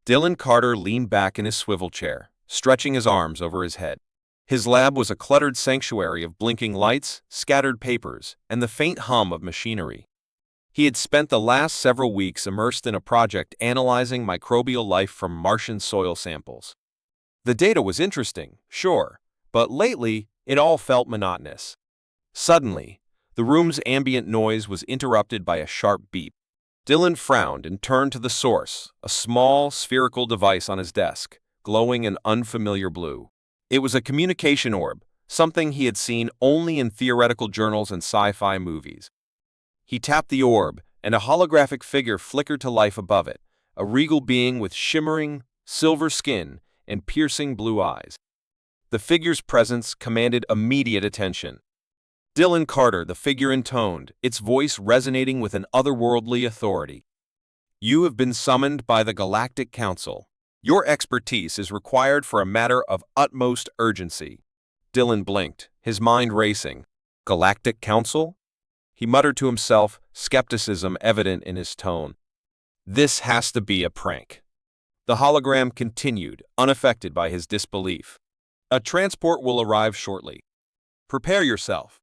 Dylan Carter leaned back in his swivel chair, stretching his arms over his head. His lab was a cluttered sanctuary of blinking lights, scattered papers, and the faint hum of machinery. He had spent the last several weeks immersed in a project analyzing microbial life from Martian soil samples. The data was interesting, sure, but lately it all felt monotonous. Suddenly, the room's ambient noise was interrupted by a sharp beep. Dylan frowned and turned to the source, a small, spherical device on his desk, glowing an unfamiliar blue. It was a communication orb, something he had seen only in theoretical journals and sci-fi movies. He tapped the orb, and a holographic figure flickered to life above it, a regal being with shimmering, silver skin and piercing blue eyes. The figure's presence commanded immediate attention. Dylan Carter, the figure intoned, its voice resonating with an otherworldly authority. "You have been summoned by the Galactic Council. Your expertise is required for a matter of utmost urgency." Dylan blinked, his mind racing. "Galactic Council?" He muttered to himself, skepticism evident in his tone. "This has to be a prank." The hologram continued, unaffected by his disbelief. "A transport will arrive shortly. Prepare yourself."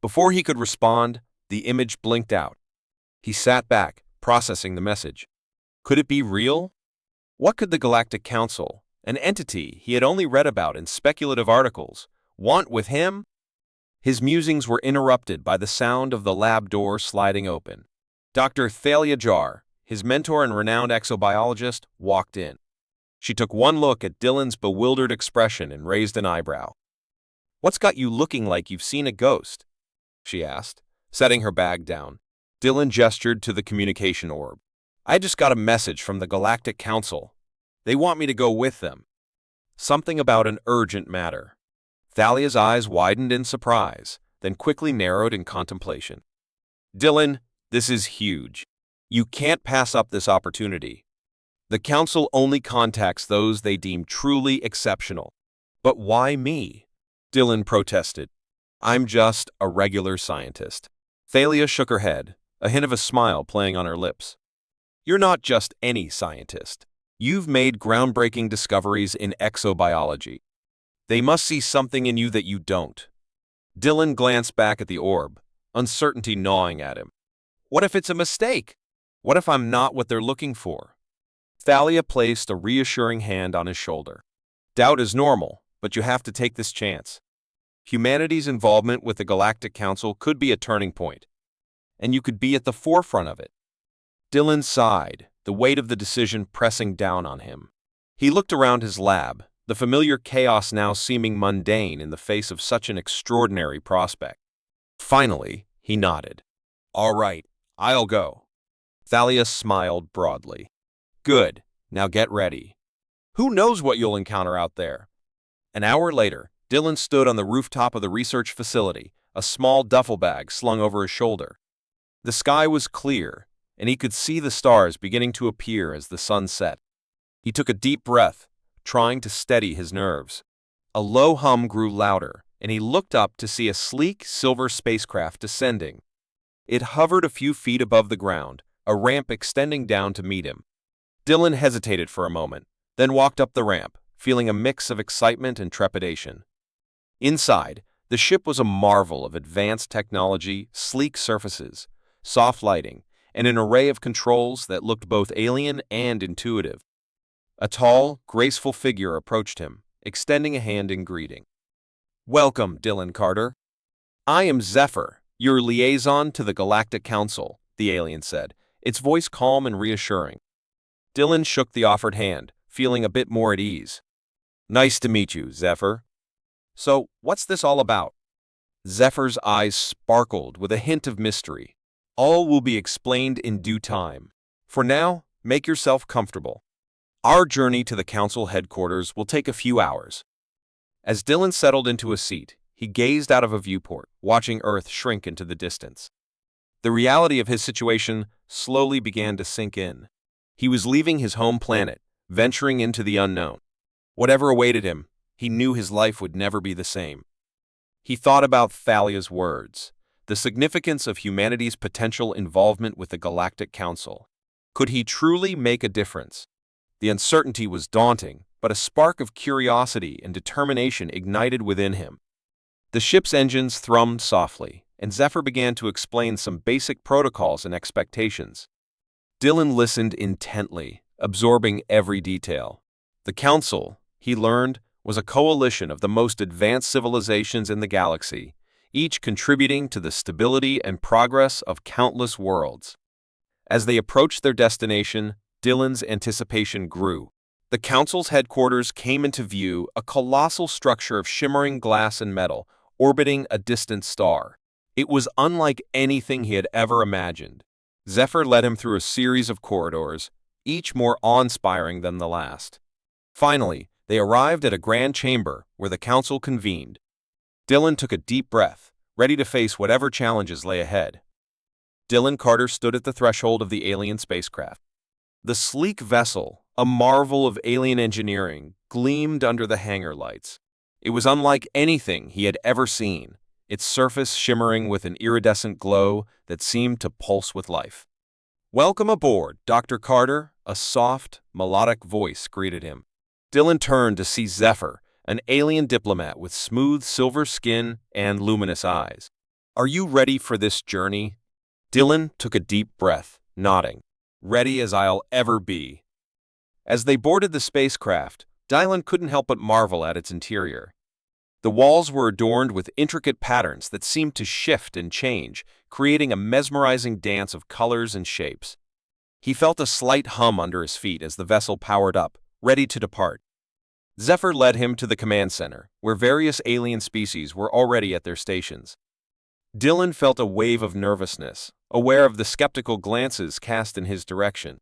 Before he could respond, the image blinked out. He sat back, processing the message. Could it be real? What could the Galactic Council, an entity he had only read about in speculative articles, want with him? His musings were interrupted by the sound of the lab door sliding open. Dr. Thalia Jar, his mentor and renowned exobiologist, walked in. She took one look at Dylan's bewildered expression and raised an eyebrow. "What's got you looking like you've seen a ghost?" she asked, setting her bag down. Dylan gestured to the communication orb. "I just got a message from the Galactic Council. They want me to go with them. Something about an urgent matter." Thalia's eyes widened in surprise, then quickly narrowed in contemplation. "Dylan, this is huge. You can't pass up this opportunity. The Council only contacts those they deem truly exceptional." "But why me?" Dylan protested. "I'm just a regular scientist." Thalia shook her head, a hint of a smile playing on her lips. "You're not just any scientist. You've made groundbreaking discoveries in exobiology. They must see something in you that you don't." Dylan glanced back at the orb, uncertainty gnawing at him. "What if it's a mistake? What if I'm not what they're looking for?" Thalia placed a reassuring hand on his shoulder. "Doubt is normal, but you have to take this chance. Humanity's involvement with the Galactic Council could be a turning point, and you could be at the forefront of it." Dylan sighed, the weight of the decision pressing down on him. He looked around his lab, the familiar chaos now seeming mundane in the face of such an extraordinary prospect. Finally, he nodded. "All right, I'll go." Thalia smiled broadly. "Good, now get ready. Who knows what you'll encounter out there?" An hour later, Dylan stood on the rooftop of the research facility, a small duffel bag slung over his shoulder. The sky was clear, and he could see the stars beginning to appear as the sun set. He took a deep breath, trying to steady his nerves. A low hum grew louder, and he looked up to see a sleek, silver spacecraft descending. It hovered a few feet above the ground, a ramp extending down to meet him. Dylan hesitated for a moment, then walked up the ramp, feeling a mix of excitement and trepidation. Inside, the ship was a marvel of advanced technology, sleek surfaces, soft lighting, and an array of controls that looked both alien and intuitive. A tall, graceful figure approached him, extending a hand in greeting. "Welcome, Dylan Carter. I am Zephyr, your liaison to the Galactic Council," the alien said, its voice calm and reassuring. Dylan shook the offered hand, feeling a bit more at ease. "Nice to meet you, Zephyr. So, what's this all about?" Zephyr's eyes sparkled with a hint of mystery. "All will be explained in due time. For now, make yourself comfortable. Our journey to the Council headquarters will take a few hours." As Dylan settled into a seat, he gazed out of a viewport, watching Earth shrink into the distance. The reality of his situation slowly began to sink in. He was leaving his home planet, venturing into the unknown. Whatever awaited him, he knew his life would never be the same. He thought about Thalia's words, the significance of humanity's potential involvement with the Galactic Council. Could he truly make a difference? The uncertainty was daunting, but a spark of curiosity and determination ignited within him. The ship's engines thrummed softly, and Zephyr began to explain some basic protocols and expectations. Dylan listened intently, absorbing every detail. The Council, he learned, was a coalition of the most advanced civilizations in the galaxy, each contributing to the stability and progress of countless worlds. As they approached their destination, Dylan's anticipation grew. The Council's headquarters came into view, a colossal structure of shimmering glass and metal, orbiting a distant star. It was unlike anything he had ever imagined. Zephyr led him through a series of corridors, each more awe-inspiring than the last. Finally, they arrived at a grand chamber where the Council convened. Dylan took a deep breath, ready to face whatever challenges lay ahead. Dylan Carter stood at the threshold of the alien spacecraft. The sleek vessel, a marvel of alien engineering, gleamed under the hangar lights. It was unlike anything he had ever seen, its surface shimmering with an iridescent glow that seemed to pulse with life. "Welcome aboard, Dr. Carter," a soft, melodic voice greeted him. Dylan turned to see Zephyr, an alien diplomat with smooth silver skin and luminous eyes. "Are you ready for this journey?" Dylan took a deep breath, nodding. "Ready as I'll ever be." As they boarded the spacecraft, Dylan couldn't help but marvel at its interior. The walls were adorned with intricate patterns that seemed to shift and change, creating a mesmerizing dance of colors and shapes. He felt a slight hum under his feet as the vessel powered up, ready to depart. Zephyr led him to the command center, where various alien species were already at their stations. Dylan felt a wave of nervousness, aware of the skeptical glances cast in his direction.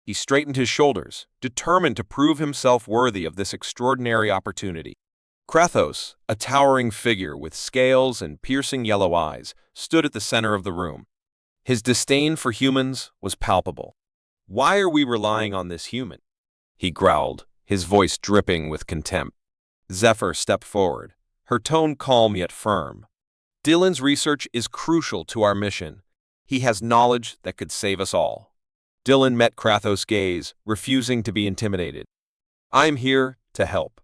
He straightened his shoulders, determined to prove himself worthy of this extraordinary opportunity. Kratos, a towering figure with scales and piercing yellow eyes, stood at the center of the room. His disdain for humans was palpable. "Why are we relying on this human?" he growled, his voice dripping with contempt. Zephyr stepped forward, her tone calm yet firm. "Dylan's research is crucial to our mission. He has knowledge that could save us all." Dylan met Kratos' gaze, refusing to be intimidated. "I'm here to help.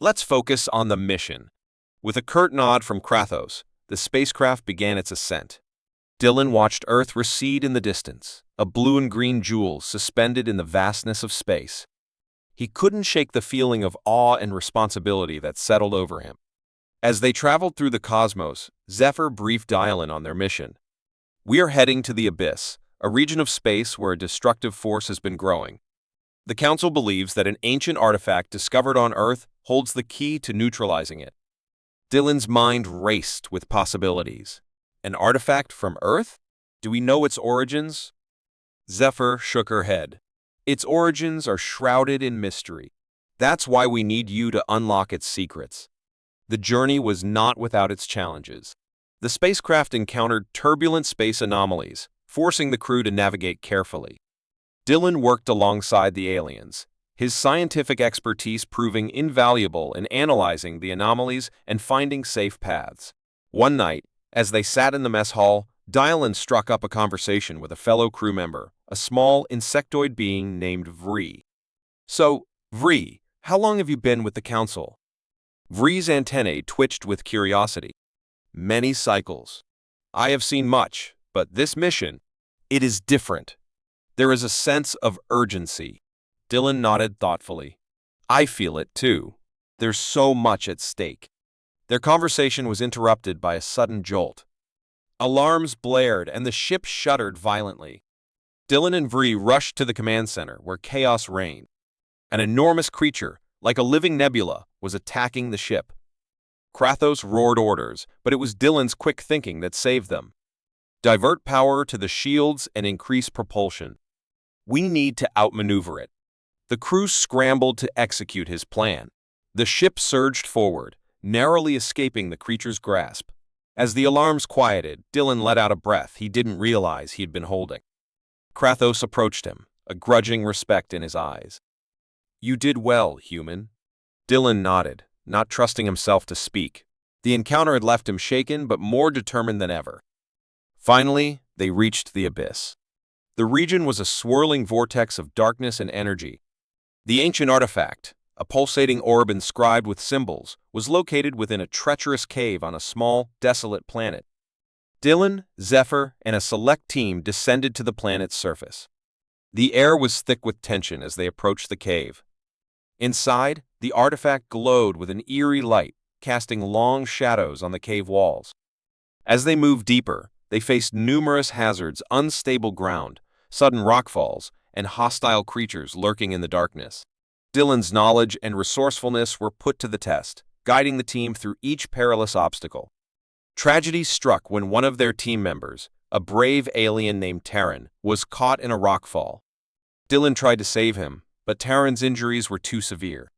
Let's focus on the mission." With a curt nod from Kratos, the spacecraft began its ascent. Dylan watched Earth recede in the distance, a blue and green jewel suspended in the vastness of space. He couldn't shake the feeling of awe and responsibility that settled over him. As they traveled through the cosmos, Zephyr briefed Dylan on their mission. "We are heading to the Abyss, a region of space where a destructive force has been growing. The Council believes that an ancient artifact discovered on Earth holds the key to neutralizing it." Dylan's mind raced with possibilities. An artifact from Earth? Do we know its origins? Zephyr shook her head. "Its origins are shrouded in mystery. That's why we need you to unlock its secrets." The journey was not without its challenges. The spacecraft encountered turbulent space anomalies, forcing the crew to navigate carefully. Dylan worked alongside the aliens, his scientific expertise proving invaluable in analyzing the anomalies and finding safe paths. One night, as they sat in the mess hall, Dylan struck up a conversation with a fellow crew member, a small insectoid being named Vree. "So, Vree, how long have you been with the Council?" Vree's antennae twitched with curiosity. "Many cycles. I have seen much, but this mission, it is different. There is a sense of urgency." Dylan nodded thoughtfully. "I feel it too. There's so much at stake." Their conversation was interrupted by a sudden jolt. Alarms blared and the ship shuddered violently. Dylan and Vree rushed to the command center where chaos reigned. An enormous creature, like a living nebula, was attacking the ship. Kratos roared orders, but it was Dylan's quick thinking that saved them. "Divert power to the shields and increase propulsion. We need to outmaneuver it." The crew scrambled to execute his plan. The ship surged forward, narrowly escaping the creature's grasp. As the alarms quieted, Dylan let out a breath he didn't realize he'd been holding. Kratos approached him, a grudging respect in his eyes. "You did well, human." Dylan nodded, not trusting himself to speak. The encounter had left him shaken but more determined than ever. Finally, they reached the Abyss. The region was a swirling vortex of darkness and energy. The ancient artifact, a pulsating orb inscribed with symbols, was located within a treacherous cave on a small, desolate planet. Dylan, Zephyr, and a select team descended to the planet's surface. The air was thick with tension as they approached the cave. Inside, the artifact glowed with an eerie light, casting long shadows on the cave walls. As they moved deeper, they faced numerous hazards, unstable ground, sudden rockfalls, and hostile creatures lurking in the darkness. Dylan's knowledge and resourcefulness were put to the test, guiding the team through each perilous obstacle. Tragedy struck when one of their team members, a brave alien named Terran, was caught in a rockfall. Dylan tried to save him, but Terran's injuries were too severe.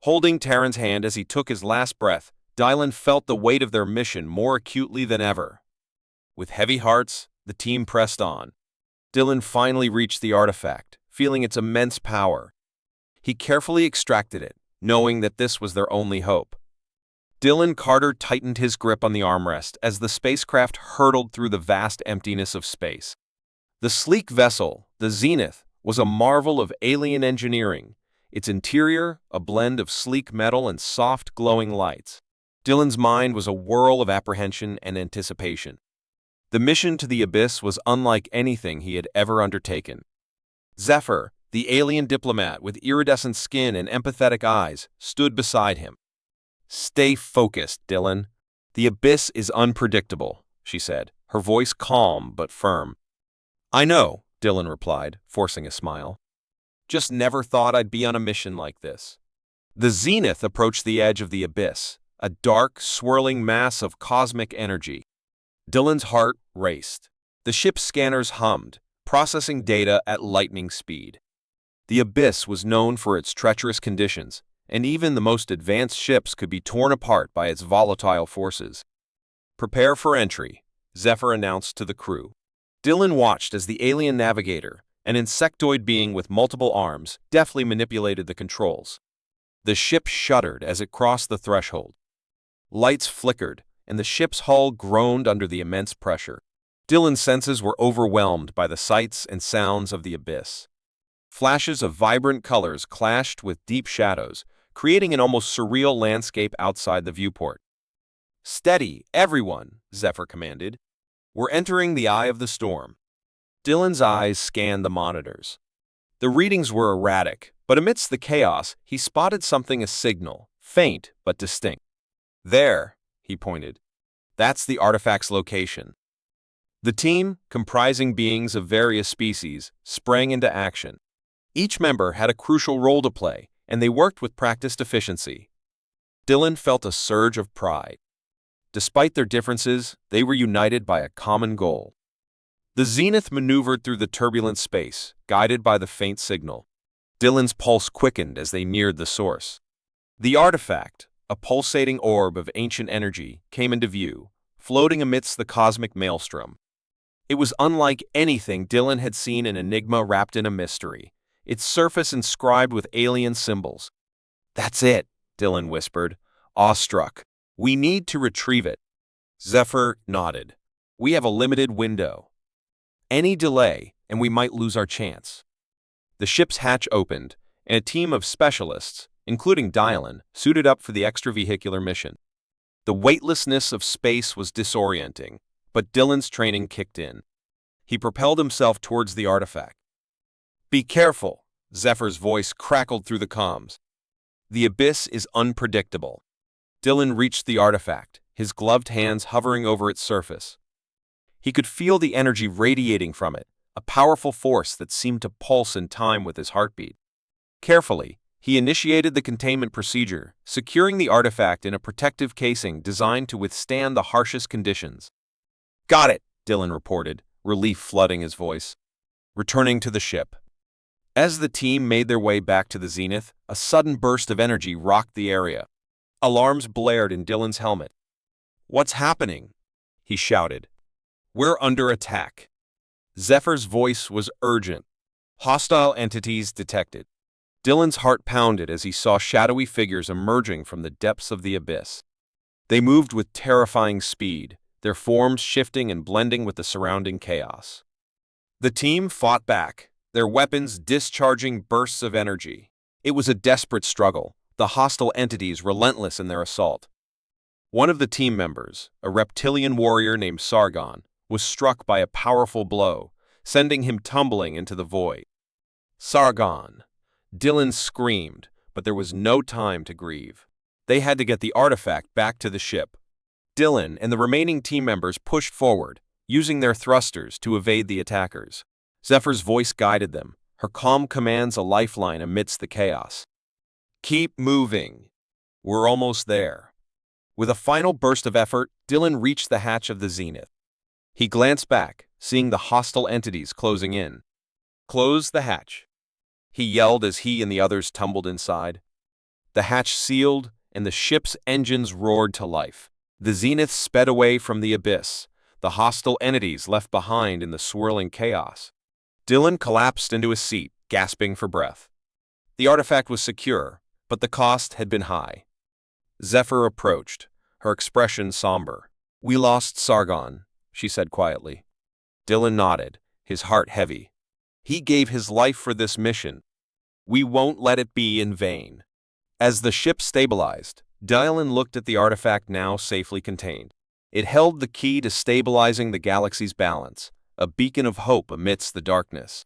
Holding Terran's hand as he took his last breath, Dylan felt the weight of their mission more acutely than ever. With heavy hearts, the team pressed on. Dylan finally reached the artifact, feeling its immense power. He carefully extracted it, knowing that this was their only hope. Dylan Carter tightened his grip on the armrest as the spacecraft hurtled through the vast emptiness of space. The sleek vessel, the Zenith, was a marvel of alien engineering, its interior a blend of sleek metal and soft glowing lights. Dylan's mind was a whirl of apprehension and anticipation. The mission to the Abyss was unlike anything he had ever undertaken. Zephyr, the alien diplomat with iridescent skin and empathetic eyes, stood beside him. "Stay focused, Dylan. The Abyss is unpredictable," she said, her voice calm but firm. "I know," Dylan replied, forcing a smile. "Just never thought I'd be on a mission like this." The Zenith approached the edge of the Abyss, a dark, swirling mass of cosmic energy. Dylan's heart raced. The ship's scanners hummed, processing data at lightning speed. The Abyss was known for its treacherous conditions, and even the most advanced ships could be torn apart by its volatile forces. "Prepare for entry," Zephyr announced to the crew. Dylan watched as the alien navigator, an insectoid being with multiple arms, deftly manipulated the controls. The ship shuddered as it crossed the threshold. Lights flickered, and the ship's hull groaned under the immense pressure. Dylan's senses were overwhelmed by the sights and sounds of the Abyss. Flashes of vibrant colors clashed with deep shadows, creating an almost surreal landscape outside the viewport. "Steady, everyone," Zephyr commanded. "We're entering the eye of the storm." Dylan's eyes scanned the monitors. The readings were erratic, but amidst the chaos, he spotted something, a signal, faint but distinct. "There," he pointed. "That's the artifact's location." The team, comprising beings of various species, sprang into action. Each member had a crucial role to play, and they worked with practiced efficiency. Dylan felt a surge of pride. Despite their differences, they were united by a common goal. The Zenith maneuvered through the turbulent space, guided by the faint signal. Dylan's pulse quickened as they neared the source. The artifact, a pulsating orb of ancient energy, came into view, floating amidst the cosmic maelstrom. It was unlike anything Dylan had seen, an enigma wrapped in a mystery, its surface inscribed with alien symbols. "That's it," Dylan whispered, awestruck. "We need to retrieve it." Zephyr nodded. "We have a limited window. Any delay, and we might lose our chance." The ship's hatch opened, and a team of specialists, including Dylan, suited up for the extravehicular mission. The weightlessness of space was disorienting, but Dylan's training kicked in. He propelled himself towards the artifact. "Be careful," Zephyr's voice crackled through the comms. "The Abyss is unpredictable." Dylan reached the artifact, his gloved hands hovering over its surface. He could feel the energy radiating from it, a powerful force that seemed to pulse in time with his heartbeat. Carefully, he initiated the containment procedure, securing the artifact in a protective casing designed to withstand the harshest conditions. "Got it," Dylan reported, relief flooding his voice. Returning to the ship. As the team made their way back to the Zenith, a sudden burst of energy rocked the area. Alarms blared in Dylan's helmet. "What's happening?" he shouted. "We're under attack." Zephyr's voice was urgent. "Hostile entities detected." Dylan's heart pounded as he saw shadowy figures emerging from the depths of the Abyss. They moved with terrifying speed, their forms shifting and blending with the surrounding chaos. The team fought back, their weapons discharging bursts of energy. It was a desperate struggle, the hostile entities relentless in their assault. One of the team members, a reptilian warrior named Sargon, was struck by a powerful blow, sending him tumbling into the void. Sargon! Dylan screamed, but there was no time to grieve. They had to get the artifact back to the ship. Dylan and the remaining team members pushed forward, using their thrusters to evade the attackers. Zephyr's voice guided them, her calm commands a lifeline amidst the chaos. Keep moving. We're almost there. With a final burst of effort, Dylan reached the hatch of the Zenith. He glanced back, seeing the hostile entities closing in. Close the hatch, he yelled as he and the others tumbled inside. The hatch sealed, and the ship's engines roared to life. The Zenith sped away from the abyss, the hostile entities left behind in the swirling chaos. Dylan collapsed into his seat, gasping for breath. The artifact was secure, but the cost had been high. Zephyr approached, her expression somber. We lost Sargon, she said quietly. Dylan nodded, his heart heavy. He gave his life for this mission. We won't let it be in vain. As the ship stabilized, Dylan looked at the artifact now safely contained. It held the key to stabilizing the galaxy's balance, a beacon of hope amidst the darkness.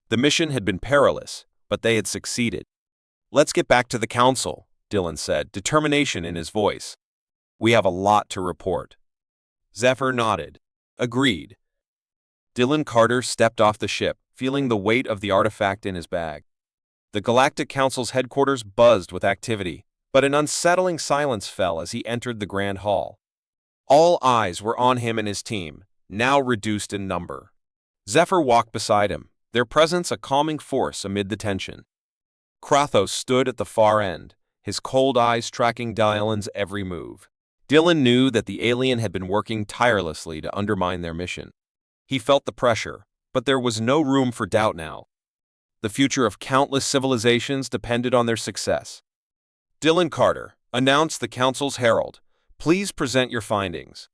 The mission had been perilous, but they had succeeded. Let's get back to the council, Dylan said, determination in his voice. We have a lot to report. Zephyr nodded. Agreed. Dylan Carter stepped off the ship, feeling the weight of the artifact in his bag. The Galactic Council's headquarters buzzed with activity, but an unsettling silence fell as he entered the Grand Hall. All eyes were on him and his team, now reduced in number. Zephyr walked beside him, their presence a calming force amid the tension. Kratos stood at the far end, his cold eyes tracking Dylan's every move. Dylan knew that the alien had been working tirelessly to undermine their mission. He felt the pressure, but there was no room for doubt now. The future of countless civilizations depended on their success. Dylan Carter, announced the Council's herald. Please present your findings.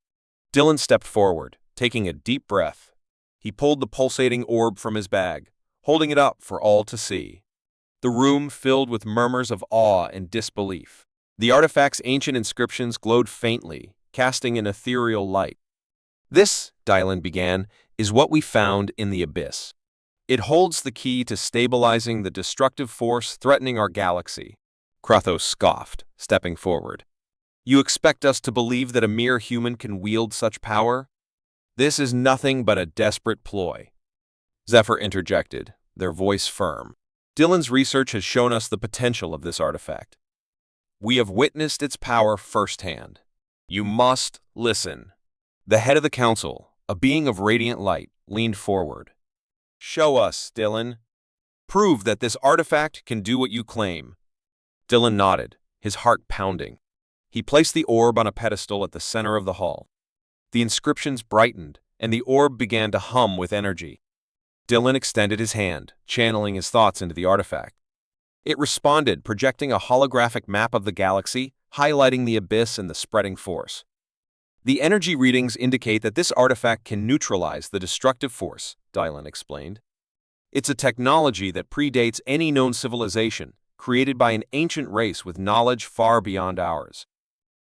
Dylan stepped forward, taking a deep breath. He pulled the pulsating orb from his bag, holding it up for all to see. The room filled with murmurs of awe and disbelief. The artifact's ancient inscriptions glowed faintly, casting an ethereal light. This, Dylan began, is what we found in the abyss. It holds the key to stabilizing the destructive force threatening our galaxy. Kratos scoffed, stepping forward. You expect us to believe that a mere human can wield such power? This is nothing but a desperate ploy. Zephyr interjected, their voice firm. Dylan's research has shown us the potential of this artifact. We have witnessed its power firsthand. You must listen. The head of the council, a being of radiant light, leaned forward. Show us, Dylan. Prove that this artifact can do what you claim. Dylan nodded, his heart pounding. He placed the orb on a pedestal at the center of the hall. The inscriptions brightened, and the orb began to hum with energy. Dylan extended his hand, channeling his thoughts into the artifact. It responded, projecting a holographic map of the galaxy, highlighting the abyss and the spreading force. The energy readings indicate that this artifact can neutralize the destructive force, Dylan explained. It's a technology that predates any known civilization, created by an ancient race with knowledge far beyond ours.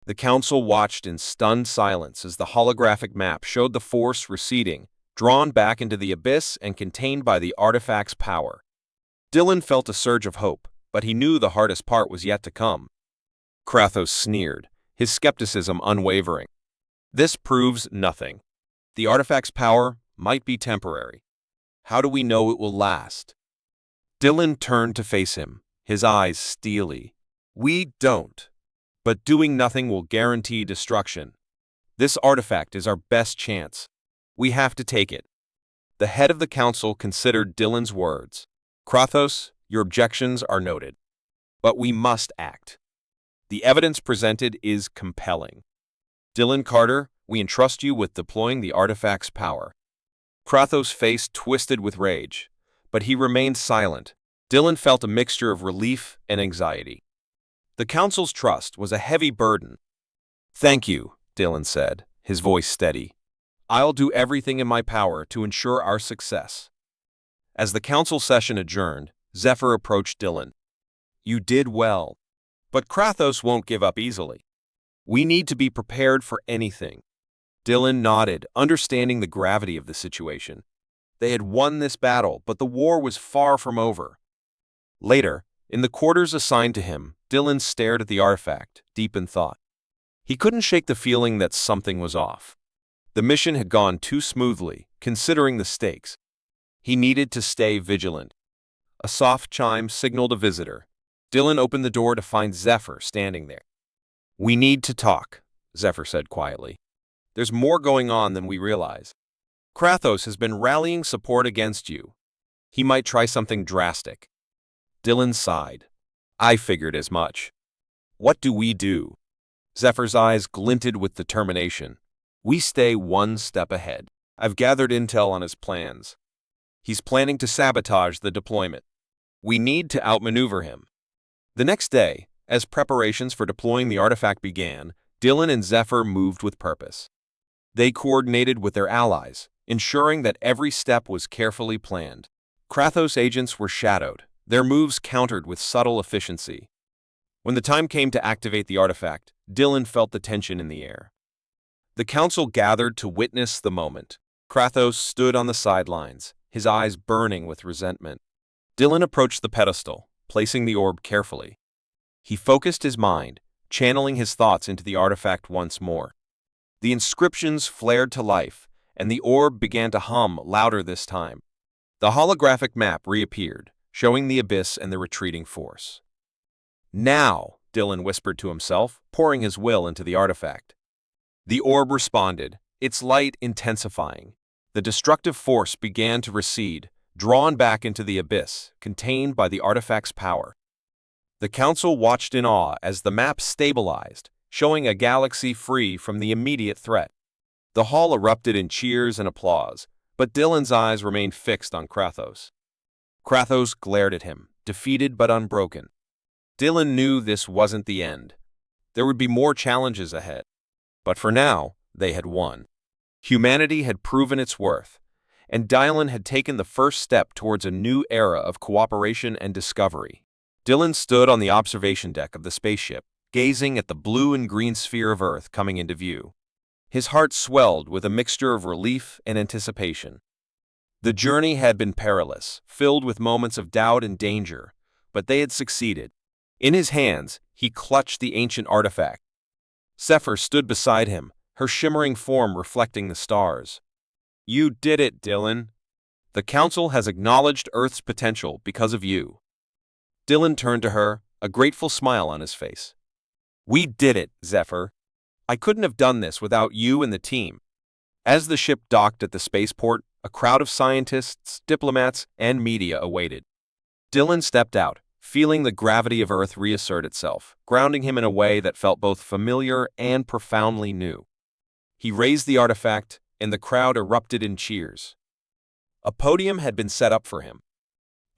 The council watched in stunned silence as the holographic map showed the force receding, drawn back into the abyss and contained by the artifact's power. Dylan felt a surge of hope, but he knew the hardest part was yet to come. Kratos sneered, his skepticism unwavering. This proves nothing. The artifact's power might be temporary. How do we know it will last? Dylan turned to face him, his eyes steely. We don't. But doing nothing will guarantee destruction. This artifact is our best chance. We have to take it. The head of the council considered Dylan's words. Kratos, your objections are noted. But we must act. The evidence presented is compelling. Dylan Carter, we entrust you with deploying the artifact's power. Kratos' face twisted with rage, but he remained silent. Dylan felt a mixture of relief and anxiety. The council's trust was a heavy burden. Thank you, Dylan said, his voice steady. I'll do everything in my power to ensure our success. As the council session adjourned, Zephyr approached Dylan. You did well. But Kratos won't give up easily. We need to be prepared for anything. Dylan nodded, understanding the gravity of the situation. They had won this battle, but the war was far from over. Later, in the quarters assigned to him, Dylan stared at the artifact, deep in thought. He couldn't shake the feeling that something was off. The mission had gone too smoothly, considering the stakes. He needed to stay vigilant. A soft chime signaled a visitor. Dylan opened the door to find Zephyr standing there. "We need to talk," Zephyr said quietly. "There's more going on than we realize. Kratos has been rallying support against you. He might try something drastic." Dylan sighed. "I figured as much. What do we do?" Zephyr's eyes glinted with determination. "We stay one step ahead. I've gathered intel on his plans. He's planning to sabotage the deployment. We need to outmaneuver him." The next day, as preparations for deploying the artifact began, Dylan and Zephyr moved with purpose. They coordinated with their allies, ensuring that every step was carefully planned. Kratos' agents were shadowed, their moves countered with subtle efficiency. When the time came to activate the artifact, Dylan felt the tension in the air. The council gathered to witness the moment. Kratos stood on the sidelines, his eyes burning with resentment. Dylan approached the pedestal, placing the orb carefully. He focused his mind, channeling his thoughts into the artifact once more. The inscriptions flared to life, and the orb began to hum louder this time. The holographic map reappeared, showing the abyss and the retreating force. "Now," Dylan whispered to himself, pouring his will into the artifact. The orb responded, its light intensifying. The destructive force began to recede, drawn back into the abyss, contained by the artifact's power. The council watched in awe as the map stabilized, showing a galaxy free from the immediate threat. The hall erupted in cheers and applause, but Dylan's eyes remained fixed on Kratos. Kratos glared at him, defeated but unbroken. Dylan knew this wasn't the end. There would be more challenges ahead. But for now, they had won. Humanity had proven its worth, and Dylan had taken the first step towards a new era of cooperation and discovery. Dylan stood on the observation deck of the spaceship, gazing at the blue and green sphere of Earth coming into view. His heart swelled with a mixture of relief and anticipation. The journey had been perilous, filled with moments of doubt and danger, but they had succeeded. In his hands, he clutched the ancient artifact. Zephyr stood beside him, her shimmering form reflecting the stars. "You did it, Dylan. The Council has acknowledged Earth's potential because of you." Dylan turned to her, a grateful smile on his face. "We did it, Zephyr. I couldn't have done this without you and the team." As the ship docked at the spaceport, a crowd of scientists, diplomats, and media awaited. Dylan stepped out, feeling the gravity of Earth reassert itself, grounding him in a way that felt both familiar and profoundly new. He raised the artifact, and the crowd erupted in cheers. A podium had been set up for him.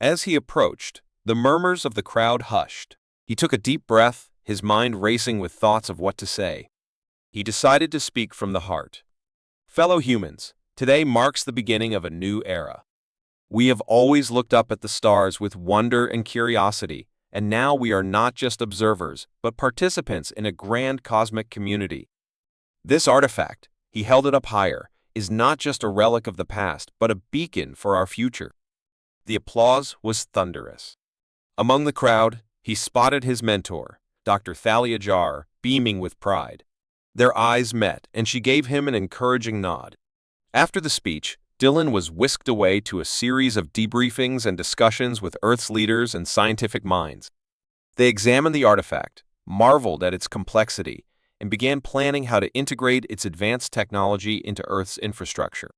As he approached, the murmurs of the crowd hushed. He took a deep breath, his mind racing with thoughts of what to say. He decided to speak from the heart. "Fellow humans, today marks the beginning of a new era. We have always looked up at the stars with wonder and curiosity, and now we are not just observers, but participants in a grand cosmic community. This artifact," he held it up higher, "is not just a relic of the past, but a beacon for our future." The applause was thunderous. Among the crowd, he spotted his mentor, Dr. Thalia Jar, beaming with pride. Their eyes met, and she gave him an encouraging nod. After the speech, Dylan was whisked away to a series of debriefings and discussions with Earth's leaders and scientific minds. They examined the artifact, marveled at its complexity, and began planning how to integrate its advanced technology into Earth's infrastructure.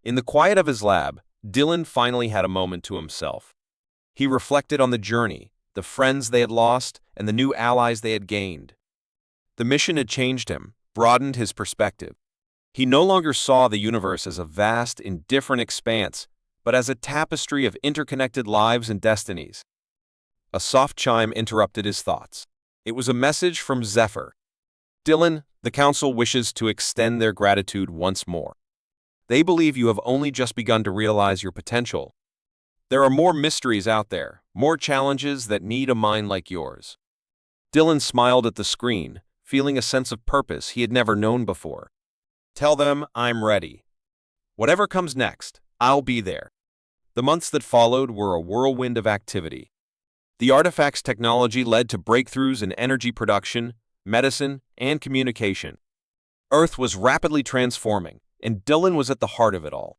In the quiet of his lab, Dylan finally had a moment to himself. He reflected on the journey, the friends they had lost, and the new allies they had gained. The mission had changed him, broadened his perspective. He no longer saw the universe as a vast, indifferent expanse, but as a tapestry of interconnected lives and destinies. A soft chime interrupted his thoughts. It was a message from Zephyr. "Dylan, the Council wishes to extend their gratitude once more. They believe you have only just begun to realize your potential." There are more mysteries out there, more challenges that need a mind like yours. Dylan smiled at the screen, feeling a sense of purpose he had never known before. Tell them I'm ready. Whatever comes next, I'll be there. The months that followed were a whirlwind of activity. The artifact's technology led to breakthroughs in energy production, medicine, and communication. Earth was rapidly transforming, and Dylan was at the heart of it all.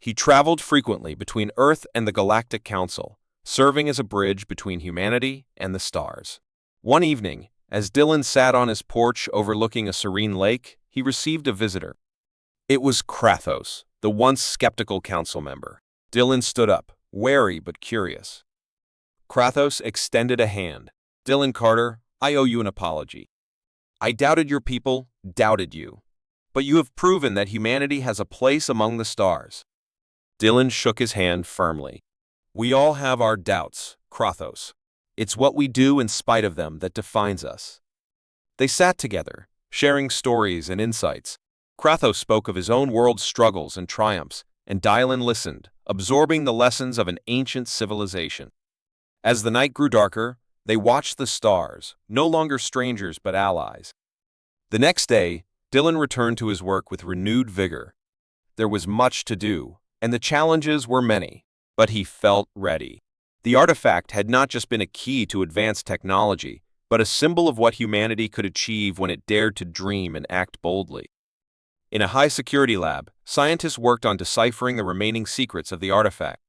He traveled frequently between Earth and the Galactic Council, serving as a bridge between humanity and the stars. One evening, as Dylan sat on his porch overlooking a serene lake, he received a visitor. It was Kratos, the once skeptical council member. Dylan stood up, wary but curious. Kratos extended a hand. Dylan Carter, I owe you an apology. I doubted your people, doubted you. But you have proven that humanity has a place among the stars. Dylan shook his hand firmly. We all have our doubts, Kratos. It's what we do in spite of them that defines us. They sat together, sharing stories and insights. Kratos spoke of his own world's struggles and triumphs, and Dylan listened, absorbing the lessons of an ancient civilization. As the night grew darker, they watched the stars, no longer strangers but allies. The next day, Dylan returned to his work with renewed vigor. There was much to do, and the challenges were many, but he felt ready. The artifact had not just been a key to advanced technology, but a symbol of what humanity could achieve when it dared to dream and act boldly. In a high-security lab, scientists worked on deciphering the remaining secrets of the artifact.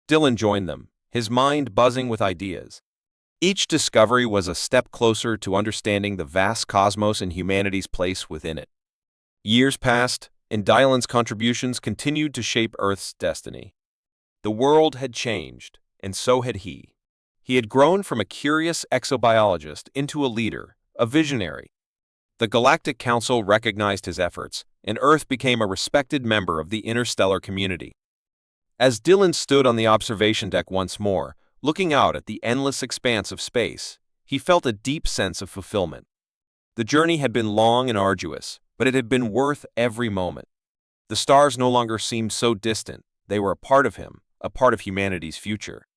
Dylan joined them, his mind buzzing with ideas. Each discovery was a step closer to understanding the vast cosmos and humanity's place within it. Years passed, and Dylan's contributions continued to shape Earth's destiny. The world had changed, and so had he. He had grown from a curious exobiologist into a leader, a visionary. The Galactic Council recognized his efforts, and Earth became a respected member of the interstellar community. As Dylan stood on the observation deck once more, looking out at the endless expanse of space, he felt a deep sense of fulfillment. The journey had been long and arduous, but it had been worth every moment. The stars no longer seemed so distant, they were a part of him, a part of humanity's future.